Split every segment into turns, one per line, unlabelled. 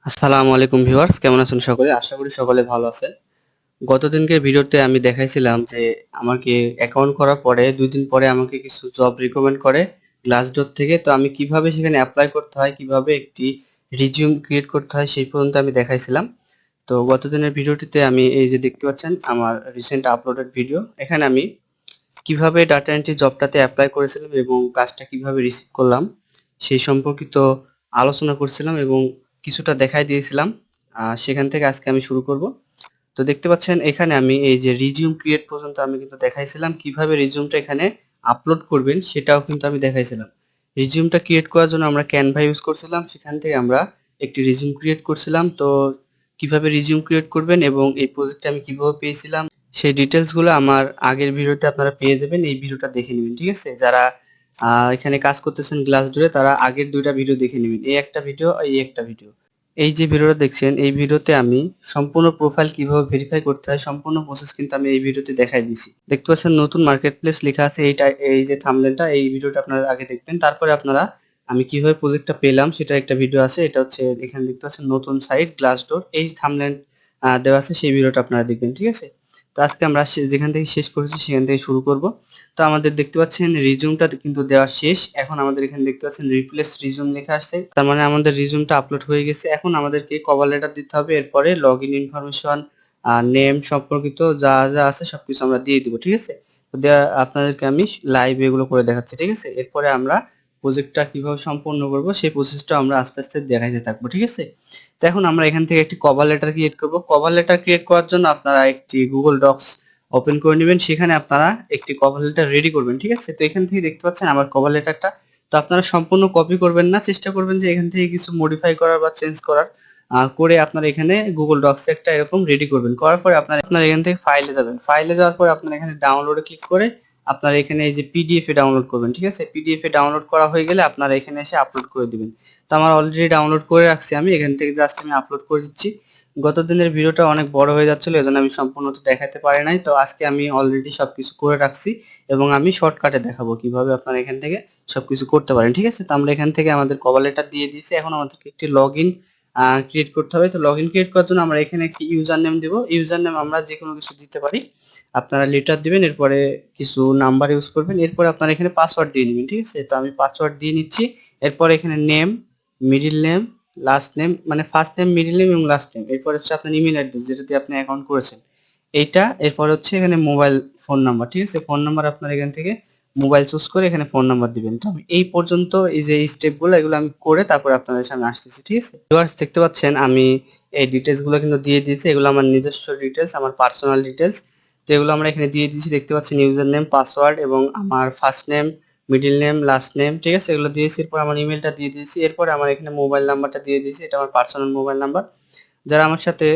আসসালামু আলাইকুম ভিউয়ার্স, কেমন আছেন সকলে? আশা করি সকলে ভালো আছেন। গতদিনকের ভিডিওতে আমি দেখাইছিলাম যে আমাকে অ্যাকাউন্ট করার পরে ২ দিন পরে আমাকে কিছু জব রিকমেন্ড করে Glassdoor থেকে। তো আমি কিভাবে সেখানে এপ্লাই করতে হয়, কিভাবে একটি রিজিউম ক্রিয়েট করতে হয় সেই পর্যন্ত আমি দেখাইছিলাম। তো গতদিনের ভিডিওটিতে আমি এই যে দেখতে পাচ্ছেন আমার রিসেন্ট আপলোডেড ভিডিও। এখানে আমি কিভাবে ডাটা এন্ট্রি জবটাতে এপ্লাই করেছিলাম এবং কাজটা কিভাবে রিসিভ করলাম সেই সম্পর্কিত আলোচনা করছিলাম এবং কিছুটা দেখাই দিয়েছিলাম। সেখান থেকে আজকে আমি শুরু করব। তো দেখতে পাচ্ছেন এখানে আমি এই যে রিজিউম ক্রিয়েট পর্যন্ত আমি কিন্তু দেখাইছিলাম, কিভাবে রিজিউমটা এখানে আপলোড করবেন সেটাও কিন্তু আমি দেখাইছিলাম। রিজিউমটা ক্রিয়েট করার জন্য আমরা ক্যানভা ইউজ করছিলাম, সেখান থেকে আমরা একটি রিজিউম ক্রিয়েট করছিলাম। তো কিভাবে রিজিউম ক্রিয়েট করবেন এবং এই প্রজেক্টটা আমি কিভাবে পেয়েছিলাম সেই ডিটেলস গুলো আমার আগের ভিডিওতে আপনারা পেয়ে যাবেন। এই ভিডিওটা দেখে নেবেন, ঠিক আছে? যারা এখানে কাজ করতেছেন গ্লাসডোরে তারা আগের ২টা ভিডিও দেখে নেবেন। এই একটা ভিডিও, এই একটা ভিডিও। এই যে ভিডিওটা দেখছেন এই ভিডিওতে আমি সম্পূর্ণ প্রোফাইল কিভাবে ভেরিফাই করতে হয় সম্পূর্ণ প্রসেস কিন্তু আমি এই ভিডিওতে দেখাই দিয়েছি। দেখতে পাচ্ছেন নতুন মার্কেট প্লেস লেখা আছে, এইটা এই যে থাম্বনেলটা, এই ভিডিওটা আপনারা আগে দেখবেন। তারপরে আপনারা আমি কিভাবে প্রজেক্টটা পেলাম সেটা একটা ভিডিও আছে। এটা হচ্ছে এখানে দেখতে পাচ্ছেন নতুন সাইট গ্লাসডোর, এই থাম্বনেল দেওয়া আছে, সেই ভিডিওটা আপনারা দেখবেন, ঠিক আছে? তো আজকে আমরা যেখান থেকে শেষ করেছি সেখান থেকে শুরু করব। তো আমাদের দেখতে পাচ্ছেন রিজিউমটা কিন্তু দেওয়া শেষ। এখন আমাদের এখানে দেখতে পাচ্ছেন রিপ্লেস রিজিউম লেখা আসছে, তার মানে আমাদের রিজিউমটা আপলোড হয়ে গেছে। এখন আমাদেরকে কভার লেটার দিতে হবে, এরপরে লগইন ইনফরমেশন, নেম সম্পর্কিত যা যা আছে সবকিছু আমরা দিয়ে দিব, ঠিক আছে? তো দেয়া আপনাদেরকে আমি লাইভ এগুলো করে দেখাচ্ছি, ঠিক আছে? এরপরে আমরা প্রজেক্টটা কিভাবে সম্পন্ন করব সেই প্রসেসটা আমরা আস্তে আস্তে দেখাইতে থাকবো, ঠিক আছে? তো এখন আমরা এখান থেকে একটি কভার লেটার ক্রিয়েট করব। কভার লেটার ক্রিয়েট করার জন্য আপনারা একটি গুগল ডক্স ওপেন করে নেবেন, সেখানে আপনারা একটি কভার লেটার রেডি করবেন, ঠিক আছে? তো এখান থেকে দেখতে পাচ্ছেন আমার কভার লেটারটা। তো আপনারা সম্পূর্ণ কপি করবেন না, চেষ্টা করবেন যে এখান থেকে কিছু মডিফাই করার বা চেঞ্জ করার করে আপনারা এখানে গুগল ডক্স একটা এরকম রেডি করবেন। করার পরে আপনারা এখান থেকে ফাইলে যাবেন। ফাইলে যাওয়ার পরে আপনারা এখানে ডাউনলোডে ক্লিক করে আপনারা এখানে এই যে পিডিএফ এ ডাউনলোড করবেন, ঠিক আছে? পিডিএফ এ ডাউনলোড করা হয়ে গেলে আপনারা এখানে এসে আপলোড করে দিবেন। তো আমার অলরেডি ডাউনলোড করে রাখছি, আমি এখান থেকে জাস্ট আমি আপলোড করে দিচ্ছি। গত দিনের ভিডিওটা অনেক বড় হয়ে যাচ্ছিল, এজন্য আমি সম্পূর্ণটা দেখাতে পারি নাই। তো আজকে আমি অলরেডি সবকিছু করে রাখছি এবং আমি শর্টকাটে দেখাবো কিভাবে আপনারা এখান থেকে সবকিছু করতে পারেন, ঠিক আছে? তো আমরা এখান থেকে আমাদের কভার লেটার দিয়ে দিয়েছি। এখন আমাদেরকে একটি লগইন ক্রিয়েট করতে হবে। তো লগইন ক্রিয়েট করার জন্য আমরা এখানে একটি ইউজার নেম দিব। ইউজার নেম আমরা যে কোনো কিছু দিতে পারি। আপনারা লেটার দিবেন, এরপরে কিছু নাম্বার ইউজ করবেন, এরপরে আপনারা এখানে পাসওয়ার্ড দিয়ে নেবেন, ঠিক আছে? তো আমি পাসওয়ার্ড দিয়ে নিচ্ছি। এরপর এখানে name, middle name, last name, মানে ফার্স্ট নেম, মিডল নেম এবং লাস্ট নেম। এরপর হচ্ছে আপনার ইমেল অ্যাড্রেস যেটা দিয়ে আপনি অ্যাকাউন্ট করেছেন এইটা। এরপর হচ্ছে এখানে মোবাইল ফোন নাম্বার, ঠিক আছে? ফোন নাম্বার আপনার এখান থেকে মোবাইল চুজ করে এখানে ফোন নাম্বার দিবেন। তো আমি এই পর্যন্ত এই যে স্টেপগুলো এগুলো আমি করে তারপরে আপনাদের সামনে আসতেছি, ঠিক আছে? ভিউয়ার্স দেখতে পাচ্ছেন আমি এই ডিটেলস গুলো কিন্তু দিয়ে দিয়েছি। এগুলো আমার নিজস্ব ডিটেলস, আমার পার্সোনাল ডিটেলস। তো এগুলো আমরা এখানে দিয়ে দিয়েছি, দেখতে পাচ্ছেন ইউজার নেম, পাসওয়ার্ড এবং আমার first name, middle name, last name, ঠিক আছে? এগুলো দিয়েছি। এরপর আমার ইমেলটা দিয়ে দিয়েছি। এরপরে আমার এখানে মোবাইল নাম্বারটা দিয়ে দিয়েছি, এটা আমার পার্সোনাল মোবাইল নাম্বার। যারা আমার সাথে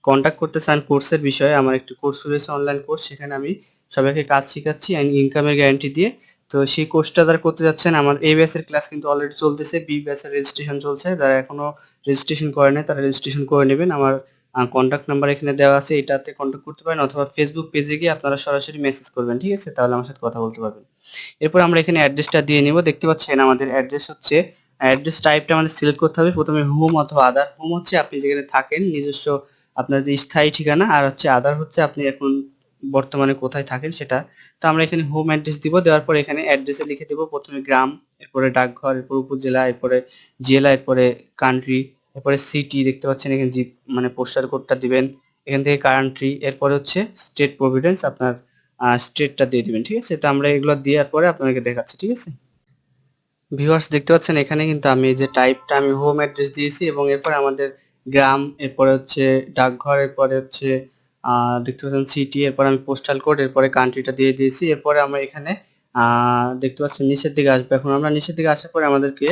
কন্ট্যাক্ট করতে চান কোর্সের বিষয়ে, আমার একটি কোর্স রয়েছে, অনলাইন কোর্স, সেখানে আমি সবাইকে কাজ শিখাচ্ছি ইনকামের গ্যারান্টি দিয়ে। তো সেই কোর্সটা যারা করতে যাচ্ছেন, আমার এই ব্যাচের ক্লাস কিন্তু অলরেডি চলতেছে, বি ব্যাচের রেজিস্ট্রেশন চলছে। যারা এখনো রেজিস্ট্রেশন করে নাই তারা রেজিস্ট্রেশন করে নেবেন। আমার কন্ট্যাক্ট নাম্বার এখানে দেওয়া আছে, এটাতে কন্ট্যাক্ট করতে পারেন, অথবা ফেসবুক পেজে গিয়ে আপনারা সরাসরি মেসেজ করবেন, ঠিক আছে? তাহলে আমার সাথে কথা বলতে পারবেন। এরপর আমরা এখানে অ্যাড্রেসটা দিয়ে নিব। দেখতে পাচ্ছেন আমাদের অ্যাড্রেস হচ্ছে, অ্যাড্রেস টাইপটা আমাদের সিলেক্ট করতে হবে। প্রথমে হোম অথবা আদার। হোম হচ্ছে আপনি যেখানে থাকেন, নিজস্ব আপনার যে স্থায়ী ঠিকানা, আর হচ্ছে আদার হচ্ছে আপনি এখন বর্তমানে কোথায় থাকেন সেটা। তো আমরা এখানে হোম অ্যাড্রেস দিব। দেওয়ার পর এখানে অ্যাড্রেসে লিখে দেব প্রথমে গ্রাম, এরপরে ডাকঘর, এরপর উপজেলা, এরপরে জেলা, এরপরে কান্ট্রি, এরপরে সিটি। দেখতে পাচ্ছেন এখানে মানে পোস্টাল কোডটা দিবেন। এখান থেকে কান্ট্রি, এরপরে হচ্ছে স্টেট প্রভিডেন্স, আপনার স্টেটটা দিয়ে দিবেন, ঠিক আছে? তো আমরা এগুলো দেওয়ার পরে আপনাদেরকে দেখাচ্ছি, ঠিক আছে? ভিউয়ার্স দেখতে পাচ্ছেন এখানে কিন্তু আমি এই যে টাইপটা আমি হোম অ্যাড্রেস দিয়েছি এবং এরপরে আমাদের গ্রাম, এরপরে হচ্ছে ডাকঘর, এরপরে হচ্ছে দেখতে পাচ্ছেন সিটি, এরপর আমি পোস্টাল কোড, এরপরে কান্ট্রিটা দিয়ে দিয়েছি। এরপরে আমরা এখানে দেখতে পাচ্ছেন নিচের দিকে আসবে। এখন আমরা নিচের দিকে আসার পরে আমাদেরকে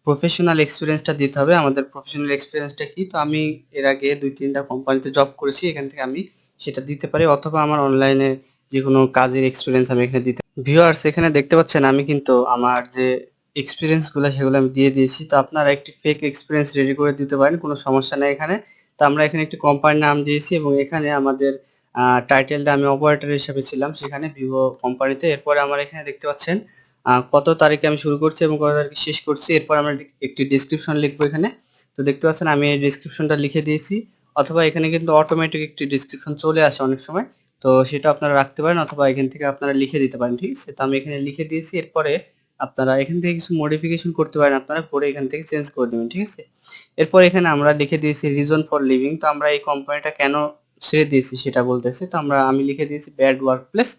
প্রফেশনাল এক্সপিরিয়েন্সটা দিতে হবে। আমাদের প্রফেশনাল এক্সপিরিয়েন্সটা কি? তো আমি এর আগে ২-৩টা কোম্পানিতে জব করেছি, এখান থেকে আমি সেটা দিতে পারি, অথবা আমার অনলাইনে যেকোনো কাজের এক্সপিরিয়েন্স আমি এখানে দিতে। ভিউয়ার্স এখানে দেখতে পাচ্ছেন আমি কিন্তু আমার যে এক্সপিরিয়েন্স গুলো সেগুলো আমি দিয়ে দিয়েছি। তো আপনারা একটি ফেক এক্সপিরিয়েন্স রেডি করে দিতে পারেন, কোনো সমস্যা নেই এখানে। তো আমরা এখানে একটি কোম্পানির নাম দিয়েছি এবং এখানে আমাদের টাইটেলটা আমি অপারেটর হিসেবে ছিলাম সেখানে ভিভো কোম্পানিতে। এরপরে আমার এখানে দেখতে পাচ্ছেন কত তারিখে আমি শুরু করছি এবং কত তারিখে শেষ করছি। এরপর আমরা একটি ডেসক্রিপশন লিখবো এখানে। তো দেখতে পাচ্ছেন আমি এই ডেসক্রিপশনটা লিখে দিয়েছি, অথবা এখানে কিন্তু অটোমেটিক একটি ডেসক্রিপশন চলে আসে অনেক সময়। তো সেটা আপনারা রাখতে পারেন, অথবা এখান থেকে আপনারা লিখে দিতে পারেন, ঠিক আছে? তো আমি এখানে লিখে দিয়েছি। এরপরে আপনারা এখান থেকে কিছু মডিফিকেশন করতে পারেন, আপনারা করে এখান থেকে চেঞ্জ করে দিবেন, ঠিক আছে? এরপর এখানে আমরা লিখে দিয়েছি রিজন ফর লিভিং। তো আমরা এই কোম্পানিটা কেন ছেড়ে দিয়েছি সেটা বলতেছে। তো আমি লিখে দিয়েছি ব্যাড ওয়ার্ক প্লেস।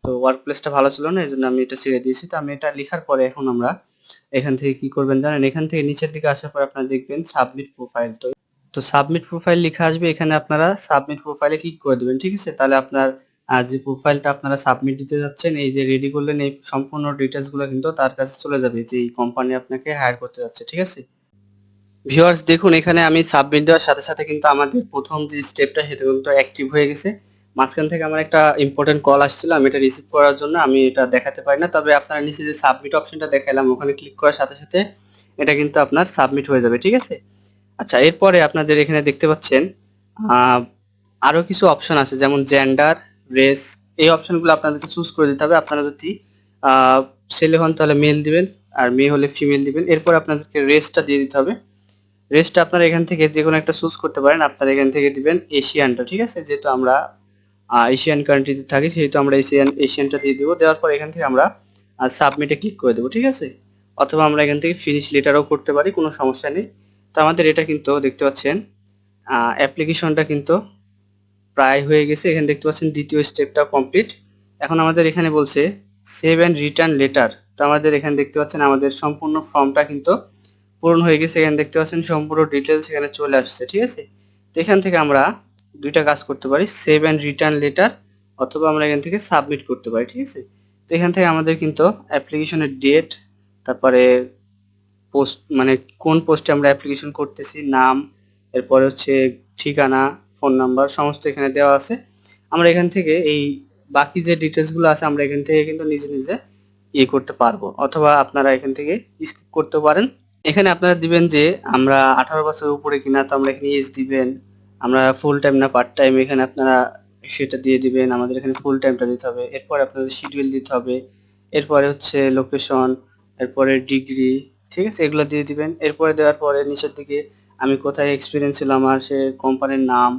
তো ওয়ার্ক প্লেসটা ভালো ছিল না, এজন্য আমি এটা ছেড়ে দিয়েছি। তো আমি এটা লিখার পরে এখন আমরা এখান থেকে কি করবেন জানেন? এখান থেকে নিচের দিকে আসার পর আপনারা দেখবেন সাবমিট প্রোফাইল। তো সাবমিট প্রোফাইল লেখা আসবে, এখানে আপনারা সাবমিট প্রোফাইলে ক্লিক করে দেবেন, ঠিক আছে? তাহলে আপনার যে প্রোফাইলটা আপনারা সাবমিট দিতে যাচ্ছেন, এই যে রেডি করলেন, এই সম্পূর্ণ ডিটেলস গুলো কিন্তু তার কাছে চলে যাবে, যে এই কোম্পানি আপনাকে হায়ার করতে যাচ্ছে, ঠিক আছে? ভিউয়ার্স দেখুন, এখানে আমি সাবমিট দেওয়ার সাথে সাথে কিন্তু আমাদের প্রথম যে স্টেপটা সেটা কিন্তু অ্যাক্টিভ হয়ে গেছে। মাঝখান থেকে আমার একটা ইম্পর্টেন্ট কল আসছিল, আমি এটা রিসিভ করার জন্য আমি এটা দেখাতে পারি না। তবে আপনারা নিচে যে সাবমিট অপশনটা দেখালাম ওখানে ক্লিক করার সাথে সাথে এটা কিন্তু আপনার সাবমিট হয়ে যাবে, ঠিক আছে? আচ্ছা, এরপরে আপনাদের এখানে দেখতে পাচ্ছেন আহ, আরো কিছু অপশন আছে, যেমন জেন্ডার, রেস। এই অপশনগুলো আপনাদেরকে চুজ করে দিতে হবে। আপনারা যদি আহ, ছেলে হন তাহলে মেল দিবেন, আর মেয়ে হলে ফিমেল দিবেন। এরপর আপনাদেরকে রেসটা দিয়ে দিতে হবে। রেসটা আপনারা এখান থেকে যে কোনো একটা চুজ করতে পারেন। আপনারা এখান থেকে দিবেন এশিয়ানটা, ঠিক আছে? যেহেতু আমরা এশিয়ান কান্ট্রিতে থাকি সেহেতু আমরা এশিয়ানটা দিয়ে দিব। দেওয়ার পর এখান থেকে আমরা সাবমিটে ক্লিক করে দেবো, ঠিক আছে? অথবা আমরা এখান থেকে ফিনিশ লেটারও করতে পারি, কোনো সমস্যা নেই। তো আমাদের এটা কিন্তু দেখতে পাচ্ছেন অ্যাপ্লিকেশনটা কিন্তু প্রায় হয়ে গেছে। এখানে দেখতে পাচ্ছেন দ্বিতীয় স্টেপটা কমপ্লিট। এখন আমাদের এখানে বলছে সেভ অ্যান্ড রিটার্ন লেটার। তো আমাদের এখানে দেখতে পাচ্ছেন আমাদের সম্পূর্ণ ফর্মটা কিন্তু পূরণ হয়ে গেছে। এখানে দেখতে পাচ্ছেন সম্পূর্ণ ডিটেলস এখানে চলে আসছে, ঠিক আছে? তো এখান থেকে আমরা দুইটা কাজ করতে পারি, সেভ অ্যান্ড রিটার্ন লেটার, অথবা আমরা এখান থেকে সাবমিট করতে পারি, ঠিক আছে? তো এখান থেকে আমাদের কিন্তু অ্যাপ্লিকেশনের ডেট, তারপরে পোস্ট মানে কোন পোস্টে আমরা অ্যাপ্লিকেশন করতেছি, নাম, এরপরে হচ্ছে ঠিকানা, ফোন নাম্বার সমস্ত এখানে দেওয়া আছে। আমরা এখান থেকে এই বাকি যে ডিটেলস গুলো আছে আমরা এখান থেকে কিন্তু নিজে নিজে ইয়ে করতে পারবো, অথবা আপনারা এখান থেকে স্কিপ করতে পারেন। এখানে আপনারা দিবেন যে আমরা 18 বছরের উপরে কিনা। তো আমরা এখানে এজ দিবেন, আমরা ফুল টাইম না পার্ট টাইম এখানে আপনারা সেটা দিয়ে দিবেন। আমাদের এখানে ফুল টাইমটা দিতে হবে। এরপরে আপনাদের শিডিউল দিতে হবে। এরপরে হচ্ছে লোকেশন, এরপরে ডিগ্রি, ঠিক আছে? এগুলো দিয়ে দিবেন। এরপরে দেওয়ার পরে নিচের দিকে আমি কোথায় এক্সপিরিয়েন্স ছিল আমার, সে কোম্পানির নাম,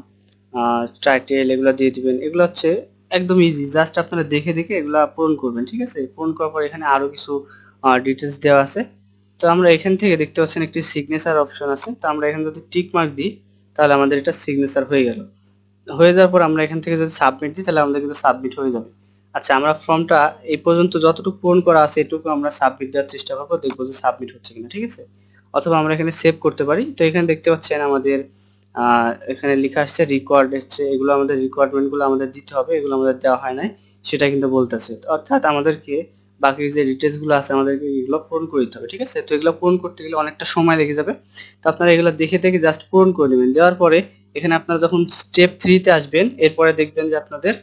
টাইটেল, এগুলো দিয়ে দিবেন। এগুলো হচ্ছে একদম ইজি, জাস্ট আপনারা দেখে দেখে এগুলা পূরণ করবেন, ঠিক আছে? পূরণ করার পর এখানে আরো কিছু ডিটেলস দেওয়া আছে। তো আমরা এখান থেকে দেখতে পাচ্ছেন একটি সিগনেচার অপশন আছে। তো আমরা এখানে যদি টিক মার্ক দিই তাহলে আমাদের এটা সিগনেচার হয়ে গেল। হয়ে যাওয়ার পর আমরা এখান থেকে যদি সাবমিট দিই তাহলে আমাদের কিন্তু সাবমিট হয়ে যাবে। আচ্ছা, আমরা ফর্মটা এই পর্যন্ত যতটুকু পূরণ করা আছে এটুকু আমরা সাবমিট দেওয়ার চেষ্টা করবো, দেখবো যে সাবমিট হচ্ছে কিনা, ঠিক আছে? অথবা আমরা এখানে সেভ করতে পারি। তো এখানে দেখতে পাচ্ছেন আমাদের এখানে লেখা আসছে রিকোয়ার্ড হচ্ছে, এগুলো আমাদের রিকোয়ারমেন্ট গুলো আমাদের দিতে হবে, এগুলো আমাদের দেওয়া হয় নাই সেটা কিন্তু বলতেছে। অর্থাৎ আমাদেরকে বাকি যে ডিটেলস গুলো আছে আমাদেরকে এগুলো পূরণ করে দিতে হবে, ঠিক আছে? তো এগুলো পূরণ করতে গেলে অনেকটা সময় লেগে যাবে। তো আপনারা এগুলো দেখে দেখে জাস্ট পূরণ করে নেবেন। দেওয়ার পরে এখানে আপনারা যখন স্টেপ 3 তে আসবেন, এরপরে দেখবেন যে আপনাদের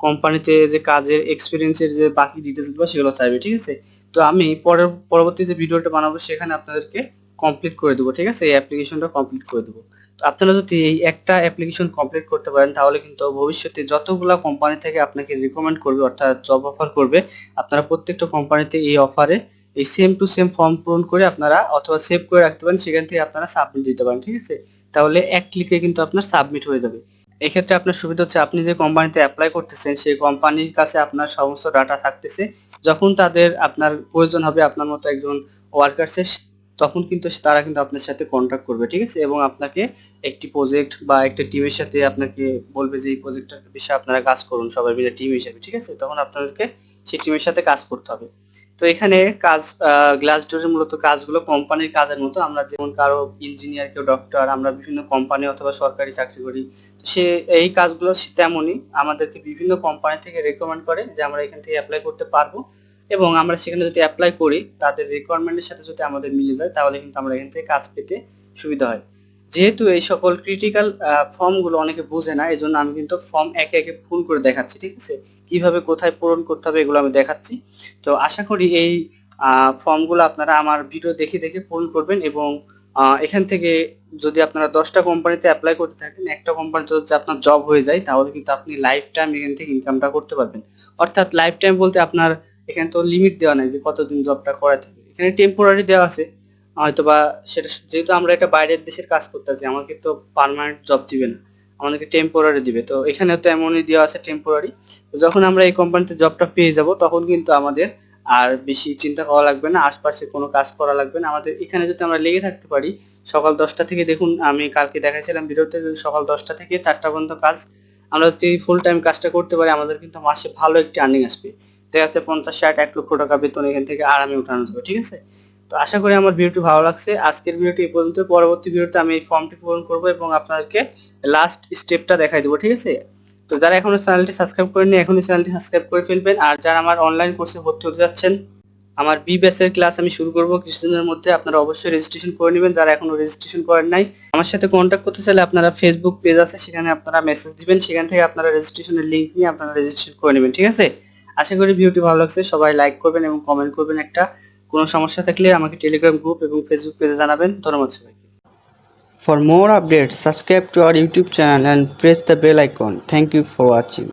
কোম্পানিতে যে কাজের এক্সপেরিয়েন্সের যে বাকি ডিটেলস গুলো সেগুলো চাইবে, ঠিক আছে? তো আমি পরবর্তী যে ভিডিওটা বানাবো সেখানে আপনাদেরকে কমপ্লিট করে দেবো, ঠিক আছে? এই অ্যাপ্লিকেশনটা কমপ্লিট করে দেবো। তো আপনারা যদি এই একটা অ্যাপ্লিকেশন কমপ্লিট করতে পারেন তাহলে কিন্তু ভবিষ্যতে যতগুলা কোম্পানি থেকে আপনাকে রিকমেন্ড করবে অর্থাৎ জব অফার করবে, আপনারা প্রত্যেকটা কোম্পানিতে এই অফারে এই সেম টু সেম ফর্ম পূরণ করে আপনারা অথবা সেভ করে রাখতে পারেন, সেখান থেকে আপনারা সাবমিট দিতে পারেন, ঠিক আছে? তাহলে এক ক্লিকে কিন্তু আপনার সাবমিট হয়ে যাবে। এক্ষেত্রে আপনার সুবিধা হচ্ছে আপনি যে কোম্পানিতে অ্যাপ্লাই করতেছেন সেই কোম্পানির কাছে আপনার সমস্ত ডাটা থাকতেছে। যখন তাদের আপনার প্রয়োজন হবে আপনার মতো একজন ওয়ার্কার্সের, তখন কিন্তু তারা কিন্তু আপনার সাথে কন্ট্যাক্ট করবে, ঠিক আছে? এবং আপনাকে একটি প্রজেক্ট বা একটা টিমের সাথে আপনাকে বলবে যে এই প্রজেক্টটার বিষয়ে আপনারা কাজ করুন সবাই মিলে টিম হিসেবে, ঠিক আছে? তখন আপনাদেরকে সেই টিমের সাথে কাজ করতে হবে। তো এখানে কাজ গ্লাসডোরের মূলত কাজগুলো কোম্পানির কাজের মতো। আমরা যেমন কারো ইঞ্জিনিয়ার, কেউ ডক্টর, আমরা বিভিন্ন কোম্পানি অথবা সরকারি চাকরি করি। তো সে এই কাজগুলো তেমনই আমাদেরকে বিভিন্ন কোম্পানি থেকে রেকমেন্ড করে যে আমরা এখান থেকে অ্যাপ্লাই করতে পারবো, এবং আমরা সেখানে যদি অ্যাপ্লাই করি তাদের রিকোয়ারমেন্টের সাথে যদি আমাদের মিলে যায় তাহলে কিন্তু আমরা এখান থেকে কাজ পেতে সুবিধা হয়। যেহেতু এই সকল ক্রিটিক্যাল ফর্ম গুলো অনেকে বোঝে না, এই জন্য আমি কিন্তু ফর্ম একে একে ফুল করে দেখাচ্ছি, ঠিক আছে? কিভাবে কোথায় পূরণ করতে হবে এগুলো আমি দেখাচ্ছি। তো আশা করি এই ফর্মগুলো আপনারা আমার ভিডিও দেখে দেখে পূরণ করবেন, এবং এখান থেকে যদি আপনারা 10টা কোম্পানিতে অ্যাপ্লাই করতে থাকেন, একটা কোম্পানিতে যদি আপনার জব হয়ে যায় তাহলে কিন্তু আপনি লাইফ টাইম এখান থেকে ইনকামটা করতে পারবেন। অর্থাৎ লাইফ টাইম বলতে আপনার এখানে তো লিমিট দেওয়া নাই যে কতদিন জবটা করাতে হবে, এখানে টেম্পোরারি দেওয়া আছে। হয়তোবা সেটা যেহেতু আমরা একটা বাইরের দেশের কাজ করতেছি, আমাকে তো পার্মানেন্ট জব দিবে না, আমাদেরকে টেম্পোরারি দিবে। তো এখানে তো এমনই দেওয়া আছে টেম্পোরারি। তো যখন আমরা এই কোম্পানিতে জবটা পেয়ে যাব তখন কিন্তু আমাদের আর বেশি চিন্তা করা লাগবে না, আশপাশে কোনো কাজ করা লাগবে না। আমাদের এখানে যদি আমরা লেগে থাকতে পারি সকাল 10টা থেকে, দেখুন আমি কালকে দেখাইছিলাম ভিডিওতে, সকাল 10টা থেকে 4টা পর্যন্ত কাজ, আমরা যদি ফুল টাইম কাজটা করতে পারি আমাদের কিন্তু মাসে ভালো একটি আর্নিং আসবে। দেখা যাচ্ছে 50, 60, 1 লক্ষ টাকা বেতন এখান থেকে আরামে উঠানো যাবে, ঠিক আছে? তো আশা করি আমার ভিডিওটি ভালো লাগছে। আজকের ভিডিওটি এই পর্যন্ত। পরবর্তী ভিডিওতে আমি এই ফর্মটি পূরণ করব এবং আপনাদেরকে লাস্ট স্টেপটা দেখাই দেবো, ঠিক আছে? তো যারা এখনো চ্যানেলটি সাবস্ক্রাইব করেননি এখনই চ্যানেলটি সাবস্ক্রাইব করে ফেলবেন। আর যারা আমার অনলাইন কোর্সে ভর্তি হতে যাচ্ছেন, আমার বি ব্যাচের ক্লাস আমি শুরু করব কিছুদিনের মধ্যে, আপনারা অবশ্যই রেজিস্ট্রেশন করে নেবেন যারা এখনো রেজিস্ট্রেশন করেন নাই। আমার সাথে কন্ট্যাক্ট করতে চাইলে আপনারা ফেসবুক পেজ আছে, সেখানে আপনারা মেসেজ দিবেন, সেখান থেকে আপনারা রেজিস্ট্রেশনের লিংক নিয়ে আপনারা রেজিস্ট্রেশন করে নেবেন, ঠিক আছে? আশা করি ভিডিওটি ভালো লাগছে, সবাই লাইক করবেন এবং কমেন্ট করবেন একটা। কোনো সমস্যা থাকলে আমাকে টেলিগ্রাম গ্রুপ এবং ফেসবুক পেজে জানাবেন। ধন্যবাদ সবাইকে। For more updates, subscribe to our YouTube channel and press the bell icon. Thank you for watching.